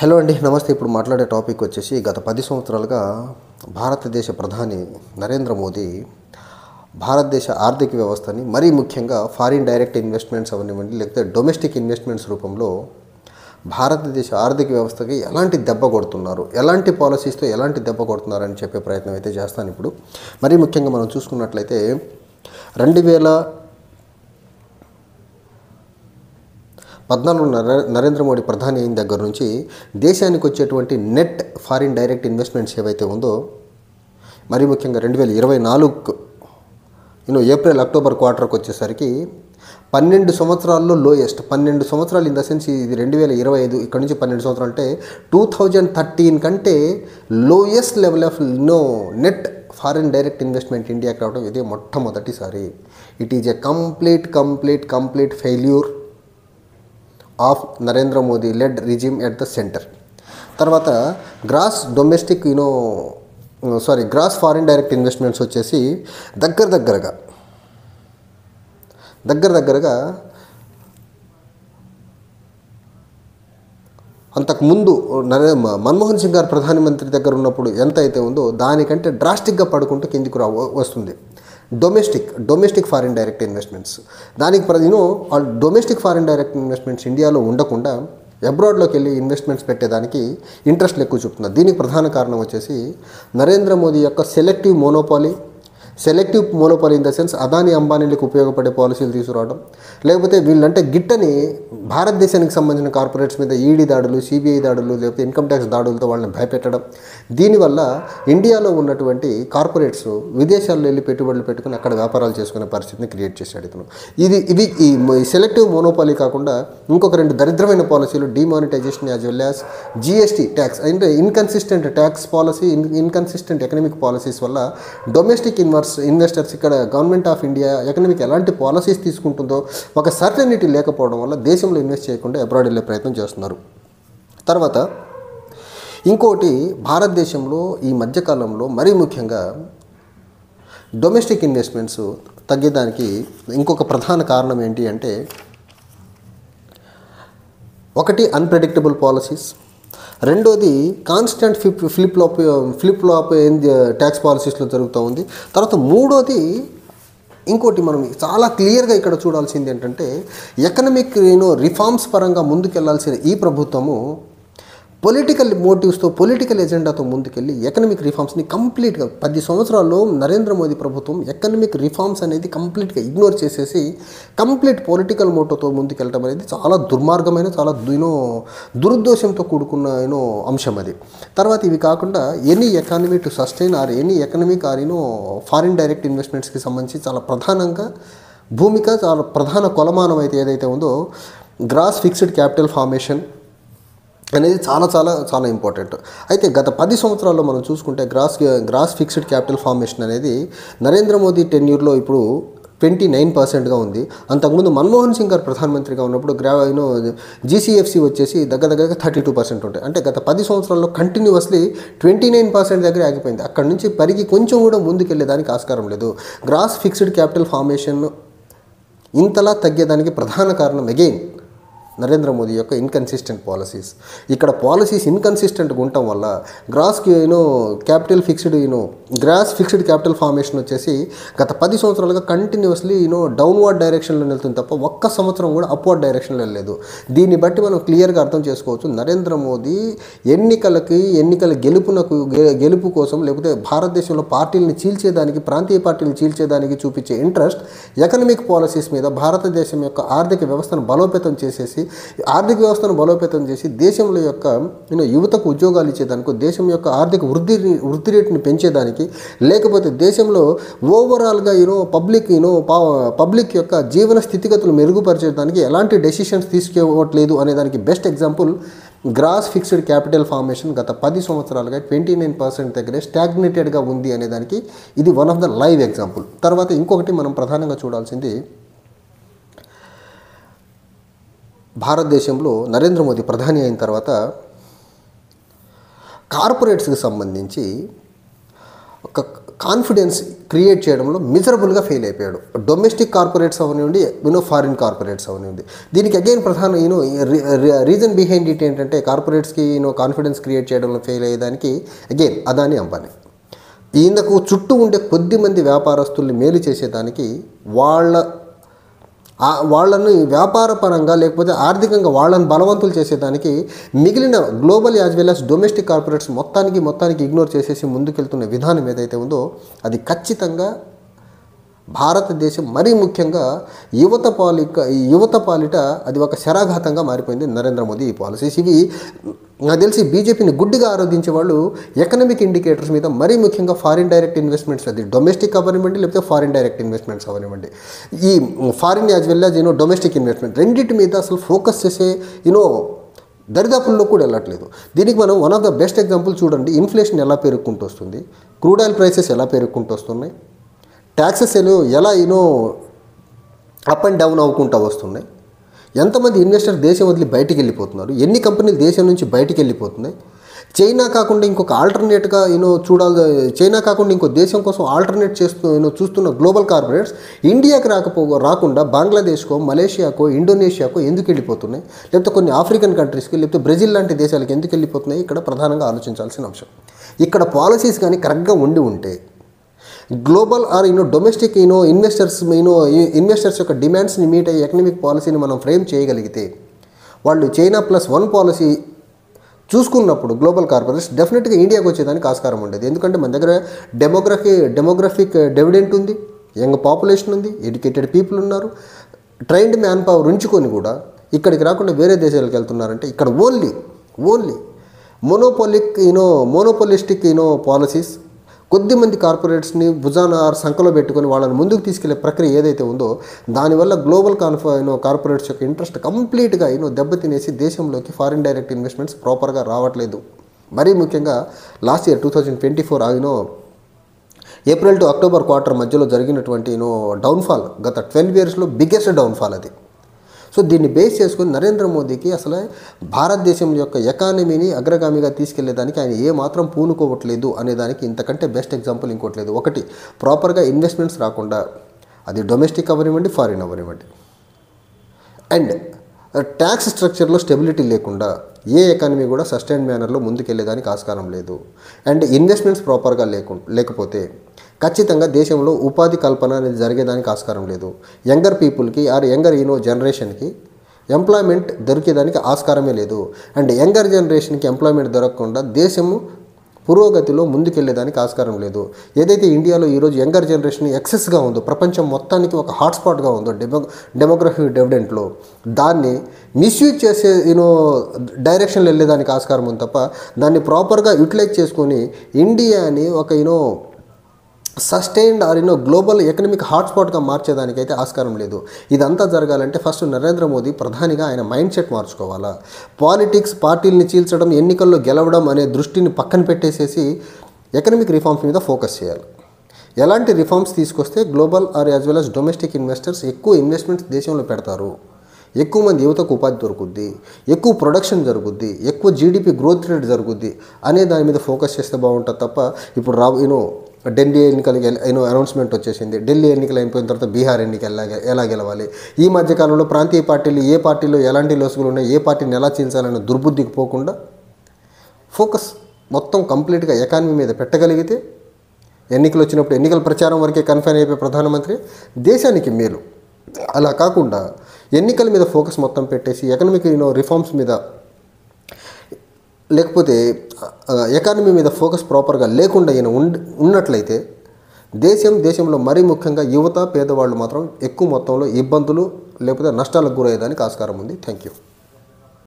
Hello అండి, నమస్తే. ఇప్పుడు మాట్లాడే టాపిక్ వచ్చేసి గత 10 సంవత్సరాలుగా భారతదేశ ప్రధాని నరేంద్ర మోదీ భారతదేశ ఆర్థిక వ్యవస్థని మరీ ముఖ్యంగా ఫారిన్ డైరెక్ట్ ఇన్వెస్ట్మెంట్స్ అవనివ్వండి, లేకపోతే డొమెస్టిక్ ఇన్వెస్ట్మెంట్స్ రూపంలో భారతదేశ ఆర్థిక వ్యవస్థకి ఎలాంటి దెబ్బ కొడుతున్నారు, ఎలాంటి పాలసీస్తో ఎలాంటి దెబ్బ కొడుతున్నారు అని చెప్పే ప్రయత్నం అయితే చేస్తాను. ఇప్పుడు మరీ ముఖ్యంగా మనం చూసుకున్నట్లయితే 2014 నరేంద్ర మోడీ ప్రధాని అయిన దగ్గర నుంచి దేశానికి వచ్చేటువంటి నెట్ ఫారిన్ డైరెక్ట్ ఇన్వెస్ట్మెంట్స్ ఏవైతే ఉందో, మరీ ముఖ్యంగా 2024 ఏప్రిల్ అక్టోబర్ క్వార్టర్కి వచ్చేసరికి 12 సంవత్సరాల్లో లోయెస్ట్, 12 సంవత్సరాలు ఇన్ ద సెన్స్ ఇది 2025, ఇక్కడ నుంచి 12 సంవత్సరాలు అంటే 2013 కంటే lowest level of net foreign direct investment ఇండియాకి రావడం ఇదే మొట్టమొదటిసారి. It is a complete failure of Narendra Modi led regime at the centre. తర్వాత గ్రాస్ ఫారిన్ డైరెక్ట్ ఇన్వెస్ట్మెంట్స్ వచ్చేసి దగ్గరగా అంతకుముందు మన్మోహన్ సింగ్ గారు ప్రధానమంత్రి దగ్గర ఉన్నప్పుడు ఎంత అయితే ఉందో దానికంటే డ్రాస్టిక్గా పడుకుంటూ కిందికి వస్తుంది డొమెస్టిక్ ఫారిన్ డైరెక్ట్ ఇన్వెస్ట్మెంట్స్. దానికి డొమెస్టిక్ ఫారిన్ డైరెక్ట్ ఇన్వెస్ట్మెంట్స్ ఇండియాలో ఉండకుండా అబ్రాడ్లోకి వెళ్ళి ఇన్వెస్ట్మెంట్స్ పెట్టేదానికి ఇంట్రెస్ట్లు ఎక్కువ చూపుతున్నారు. దీనికి ప్రధాన కారణం వచ్చేసి నరేంద్ర మోదీ యొక్క selective monopoly in the sense Adani అంబానీలకు ఉపయోగపడే పాలసీలు తీసుకురావడం, లేకపోతే వీళ్ళంటే గిట్టని భారతదేశానికి సంబంధించిన కార్పొరేట్స్ మీద ఈడీ దాడులు, సిబిఐ దాడులు, లేకపోతే ఇన్కమ్ ట్యాక్స్ దాడులతో వాళ్ళని భయపెట్టడం. దీనివల్ల ఇండియాలో ఉన్నటువంటి కార్పొరేట్స్ విదేశాల్లో వెళ్ళి పెట్టుబడులు పెట్టుకుని అక్కడ వ్యాపారాలు చేసుకునే పరిస్థితిని క్రియేట్ చేశాడు ఇతను. ఇది ఈ సెలెక్టివ్ మోనోపాలీ కాకుండా ఇంకొక 2 దరిద్రమైన పాలసీలు, demonetisation as well as GST tax, అంటే inconsistent tax policy, inconsistent economic policies వల్ల డొమెస్టిక్ ఇన్వెస్టర్స్ ఇక్కడ గవర్నమెంట్ ఆఫ్ ఇండియా ఎకనామిక్ ఎలాంటి పాలసీస్ తీసుకుంటుందో ఒక సర్టెనిటీ లేకపోవడం వల్ల దేశంలో ఇన్వెస్ట్ చేయకుండా అబ్రాడ్ వెళ్ళే ప్రయత్నం చేస్తున్నారు. తర్వాత ఇంకోటి, భారతదేశంలో ఈ మధ్యకాలంలో మరీ ముఖ్యంగా డొమెస్టిక్ ఇన్వెస్ట్మెంట్స్ తగ్గేదానికి ఇంకొక ప్రధాన కారణం ఏంటి అంటే, ఒకటి అన్ప్రెడిక్టబుల్ పాలసీస్, రెండోది కాన్స్టెంట్ ఫ్లిప్ ఫ్లాప్ ట్యాక్స్ పాలసీస్లో జరుగుతూ ఉంది. తర్వాత మూడోది ఇంకోటి మనం చాలా క్లియర్గా ఇక్కడ చూడాల్సింది ఏంటంటే, ఎకనామిక్ రిఫార్మ్స్ పరంగా ముందుకెళ్లాల్సిన ఈ ప్రభుత్వము పొలిటికల్ మోటివ్స్తో, పొలిటికల్ ఎజెండాతో ముందుకెళ్ళి ఎకనామిక్ రిఫార్మ్స్ని కంప్లీట్గా 10 సంవత్సరాల్లో నరేంద్ర మోదీ ప్రభుత్వం ఎకనామిక్ రిఫార్మ్స్ అనేది కంప్లీట్గా ఇగ్నోర్ చేసేసి కంప్లీట్ పొలిటికల్ మోటోతో ముందుకెళ్ళడం అనేది చాలా దుర్మార్గమైన, చాలా దురుద్దేశంతో కూడుకున్న అంశం అది. తర్వాత ఇవి కాకుండా any economy to sustain or any economic or foreign direct ఇన్వెస్ట్మెంట్స్కి సంబంధించి చాలా ప్రధాన కొలమానం అయితే ఏదైతే ఉందో గ్రాస్ ఫిక్స్డ్ క్యాపిటల్ ఫార్మేషన్ అనేది చాలా ఇంపార్టెంట్. అయితే గత 10 సంవత్సరాల్లో మనం చూసుకుంటే గ్రాస్ ఫిక్స్డ్ క్యాపిటల్ ఫార్మేషన్ అనేది నరేంద్ర మోదీ టెన్యూర్లో ఇప్పుడు 29%గా ఉంది. అంతకుముందు మన్మోహన్ సింగ్ గారు ప్రధానమంత్రిగా ఉన్నప్పుడు జీసీఎఫ్సీ వచ్చేసి దగ్గరగా 32% ఉంటాయి. అంటే గత 10 సంవత్సరాల్లో కంటిన్యూస్లీ 29% దగ్గర ఆగిపోయింది. అక్కడి నుంచి పరిగి కొంచెం కూడా ముందుకెళ్ళేదానికి ఆస్కారం లేదు. గ్రాస్ ఫిక్స్డ్ క్యాపిటల్ ఫార్మేషన్ ఇంతలా తగ్గేదానికి ప్రధాన కారణం అగైన్ నరేంద్ర మోదీ యొక్క ఇన్కన్సిస్టెంట్ పాలసీస్. ఇక్కడ పాలసీస్ ఇన్కన్సిస్టెంట్గా ఉండటం వల్ల గ్రాస్ ఫిక్స్డ్ క్యాపిటల్ ఫార్మేషన్ వచ్చేసి గత 10 సంవత్సరాలుగా కంటిన్యూస్లీ డౌన్వర్డ్ డైరెక్షన్లో వెళ్తుంది తప్ప ఒక్క సంవత్సరం కూడా అప్వర్డ్ డైరెక్షన్లో వెళ్ళలేదు. దీన్ని బట్టి మనం క్లియర్గా అర్థం చేసుకోవచ్చు, నరేంద్ర మోదీ ఎన్నికల గెలుపు కోసం, లేకపోతే భారతదేశంలో పార్టీలను చీల్చేదానికి, ప్రాంతీయ పార్టీలను చీల్చేదానికి చూపించే ఇంట్రెస్ట్ ఎకనామిక్ పాలసీస్ మీద భారతదేశం యొక్క ఆర్థిక వ్యవస్థను బలోపేతం చేసి దేశంలో యొక్క యువతకు ఉద్యోగాలు ఇచ్చేదానికి, దేశం యొక్క ఆర్థిక వృద్ధి రేటుని పెంచేదానికి, లేకపోతే దేశంలో ఓవరాల్గా పబ్లిక్ యొక్క జీవన స్థితిగతులు మెరుగుపరిచేదానికి ఎలాంటి డెసిషన్స్ తీసుకోవట్లేదు అనేదానికి best example gross fixed capital formation గత 10 సంవత్సరాలుగా 29% దగ్గరే స్టాగ్నేటెడ్గా ఉంది అనేదానికి ఇది one of the live example. తర్వాత ఇంకొకటి మనం ప్రధానంగా చూడాల్సింది, భారతదేశంలో నరేంద్ర మోదీ ప్రధాని అయిన తర్వాత కార్పొరేట్స్కి సంబంధించి కాన్ఫిడెన్స్ క్రియేట్ చేయడంలో మిజరబుల్గా ఫెయిల్ అయిపోయాడు. డొమెస్టిక్ కార్పొరేట్స్ అవనివ్వండి, ఫారిన్ కార్పొరేట్స్ అవనివ్వండి. దీనికి అగైన్ ప్రధాన రీజన్ బిహైండ్ ఇట్ ఏంటంటే కార్పొరేట్స్కి కాన్ఫిడెన్స్ క్రియేట్ చేయడంలో ఫెయిల్ అయ్యేదానికి అగైన్ అదానీ అంబానీ. ఈయనకు చుట్టూ ఉండే కొద్ది మంది వ్యాపారస్తుల్ని మేలు చేసేదానికి వాళ్ళను వ్యాపార పరంగా లేకపోతే ఆర్థికంగా వాళ్ళని బలవంతులు చేసేదానికి మిగిలిన global as well as domestic corporates మొత్తానికి ఇగ్నోర్ చేసేసి ముందుకెళ్తున్న విధానం ఏదైతే ఉందో అది ఖచ్చితంగా భారతదేశం మరీ ముఖ్యంగా యువత పాలిట అది ఒక శరాఘాతంగా మారిపోయింది నరేంద్ర మోదీ ఈ పాలసీస్. ఇవి నాకు తెలిసి బీజేపీని గుడ్డిగా ఆరాధించే వాళ్ళు ఎకనామిక్ ఇండికేటర్స్ మీద మరీ ముఖ్యంగా ఫారిన్ డైరెక్ట్ ఇన్వెస్ట్మెంట్స్, అది డొమెస్టిక్ అవనివ్వండి లేకపోతే ఫారిన్ డైరెక్ట్ ఇన్వెస్ట్మెంట్స్ అవనివ్వండి, ఈ foreign as well as domestic investment రెండింటి మీద అసలు ఫోకస్ చేసే దరిదాపుల్లో కూడా వెళ్ళట్లేదు. దీనికి మనం one of the best example చూడండి. ఇన్ఫ్లేషన్ ఎలా పెరుగుకుంటూ వస్తుంది, క్రూడ్ ఆయిల్ ప్రైసెస్ ఎలా పెరుగుకుంటూ వస్తున్నాయి, ట్యాక్సెస్ ఎలా అప్ అండ్ డౌన్ అవ్వకుండా వస్తున్నాయి, ఎంతమంది ఇన్వెస్టర్ దేశం వదిలి బయటికి వెళ్ళిపోతున్నారు, ఎన్ని కంపెనీలు దేశం నుంచి బయటికి వెళ్ళిపోతున్నాయి. చైనా కాకుండా ఇంకొక ఆల్టర్నేట్గా చైనా కాకుండా ఇంకో దేశం కోసం ఆల్టర్నేట్ చూస్తున్న గ్లోబల్ కార్పొరేట్స్ ఇండియాకి రాకుండా బంగ్లాదేశ్కో, మలేషియాకో, ఇండోనేషియాకో ఎందుకు వెళ్ళిపోతున్నాయి, లేకపోతే కొన్ని ఆఫ్రికన్ కంట్రీస్కి లేకపోతే బ్రెజిల్ లాంటి దేశాలకు ఎందుకు వెళ్ళిపోతున్నాయి, ఇక్కడ ప్రధానంగా ఆలోచించాల్సిన అంశం. ఇక్కడ పాలసీస్ కానీ కరెక్ట్గా ఉంటే గ్లోబల్ ఆర్ డొమెస్టిక్ ఇన్వెస్టర్స్ యొక్క డిమాండ్స్ని మీట్ అయ్యే ఎకనామిక్ పాలసీని మనం ఫ్రేమ్ చేయగలిగితే, వాళ్ళు చైనా +1 పాలసీ చూసుకున్నప్పుడు గ్లోబల్ కార్పొరేట్స్ డెఫినెట్గా ఇండియాకి వచ్చేదానికి ఆస్కారం ఉండేది. ఎందుకంటే మన దగ్గర డెమోగ్రఫిక్ డివిడెంట్ ఉంది, యంగ్ పాపులేషన్ ఉంది, ఎడ్యుకేటెడ్ పీపుల్ ఉన్నారు, ట్రైన్డ్ మ్యాన్ పవర్ ఉంచుకొని కూడా ఇక్కడికి రాకుండా వేరే దేశాలకు వెళ్తున్నారంటే ఇక్కడ ఓన్లీ మోనోపోలిస్టిక్ పాలసీస్, కొద్దిమంది కార్పొరేట్స్ని భుజాన సంఖలో పెట్టుకొని వాళ్ళని ముందుకు తీసుకెళ్లే ప్రక్రియ ఏదైతే ఉందో దానివల్ల గ్లోబల్ కార్పొరేట్స్ యొక్క ఇంట్రెస్ట్ కంప్లీట్గా దెబ్బతినేసి దేశంలోకి ఫారిన్ డైరెక్ట్ ఇన్వెస్ట్మెంట్స్ ప్రాపర్గా రావట్లేదు. మరీ ముఖ్యంగా last year 2024 April to October quarter మధ్యలో జరిగినటువంటి డౌన్ఫాల్ గత 12 ఇయర్స్లో బిగ్గెస్ట్ డౌన్ఫాల్ అది. సో దీన్ని బేస్ చేసుకుని నరేంద్ర మోదీకి అసలు భారతదేశం యొక్క ఎకానమీని అగ్రగామిగా తీసుకెళ్లేదానికి ఆయన ఏమాత్రం పూనుకోవట్లేదు అనేదానికి ఇంతకంటే బెస్ట్ ఎగ్జాంపుల్ ఇంకోట్లేదు. ఒకటి, ప్రాపర్గా ఇన్వెస్ట్మెంట్స్ రాకుండా, అది డొమెస్టిక్ అవనివ్వండి, ఫారిన్ అవనివ్వండి, అండ్ ట్యాక్స్ స్ట్రక్చర్లో స్టెబిలిటీ లేకుండా ఏ ఎకానమీ కూడా సస్టైన్ మేనర్లో ముందుకెళ్లేదానికి ఆస్కారం లేదు. అండ్ ఇన్వెస్ట్మెంట్స్ ప్రాపర్గా లేకపోతే ఖచ్చితంగా దేశంలో ఉపాధి కల్పన అనేది జరిగేదానికి ఆస్కారం లేదు. యంగర్ పీపుల్కి ఆర్ యంగర్ జనరేషన్కి ఎంప్లాయ్మెంట్ దొరికేదానికి ఆస్కారమే లేదు. అండ్ యంగర్ జనరేషన్కి ఎంప్లాయ్మెంట్ దొరకకుండా దేశము పురోగతిలో ముందుకెళ్లేదానికి ఆస్కారం లేదు. ఏదైతే ఇండియాలో ఈరోజు యంగర్ జనరేషన్ ఎక్సెస్గా ఉందో, ప్రపంచం మొత్తానికి ఒక హాట్స్పాట్గా ఉందో డెమోగ్రఫిక్ డివిడెంట్లో, దాన్ని మిస్యూజ్ చేసే డైరెక్షన్లో వెళ్ళేదానికి ఆస్కారం ఉంది తప్ప దాన్ని ప్రాపర్గా యూటిలైజ్ చేసుకొని ఇండియాని ఒక సస్టైన్డ్ ఆర్ గ్లోబల్ ఎకనామిక్ హాట్స్పాట్గా మార్చేదానికైతే ఆస్కారం లేదు. ఇదంతా జరగాలంటే ఫస్ట్ నరేంద్ర మోదీ ప్రధానిగా ఆయన మైండ్ సెట్ మార్చుకోవాలా. పార్టీల్ని చీల్చడం, ఎన్నికల్లో గెలవడం అనే దృష్టిని పక్కన పెట్టేసేసి ఎకనామిక్ రిఫార్మ్స్ మీద ఫోకస్ చేయాలి. ఎలాంటి రిఫార్మ్స్ తీసుకొస్తే global or as well as domestic investors ఎక్కువ ఇన్వెస్ట్మెంట్స్ దేశంలో పెడతారు, ఎక్కువ మంది యువతకు ఉపాధి దొరుకుద్ది, ఎక్కువ ప్రొడక్షన్ జరుగుద్ది, ఎక్కువ జీడిపి గ్రోత్ రేట్ జరుగుద్ది అనే దాని మీద ఫోకస్ చేస్తే బాగుంటుంది తప్ప ఇప్పుడు ఢిల్లీ ఎన్నికలకి అనౌన్స్మెంట్ వచ్చేసింది. ఢిల్లీ ఎన్నికలు అయిపోయిన తర్వాత బీహార్ ఎన్నిక ఎలా గెలవాలి, ఈ మధ్యకాలంలో ప్రాంతీయ పార్టీలు ఏ పార్టీలో ఎలాంటి లోసుగులు ఉన్నాయి, ఏ పార్టీని ఎలా చీల్చాలనే దుర్బుద్ధికి పోకుండా ఫోకస్ మొత్తం కంప్లీట్గా ఎకానమీ మీద పెట్టగలిగితే ఎన్నికలు వచ్చినప్పుడు ఎన్నికల ప్రచారం వరకే కన్ఫైన్ అయిపోయి ప్రధానమంత్రి దేశానికి మేలు. అలా కాకుండా ఎన్నికల మీద ఫోకస్ మొత్తం పెట్టేసి ఎకనామిక్ రిఫార్మ్స్ మీద లేకపోతే ఎకానమీ మీద ఫోకస్ ప్రాపర్గా లేకుండా ఉన్నట్లయితే దేశంలో మరీ ముఖ్యంగా యువత, పేదవాళ్ళు మాత్రం ఎక్కువ మొత్తంలో ఇబ్బందులు లేకపోతే నష్టాలకు గురయ్యేదానికి ఆస్కారం ఉంది. Thank you.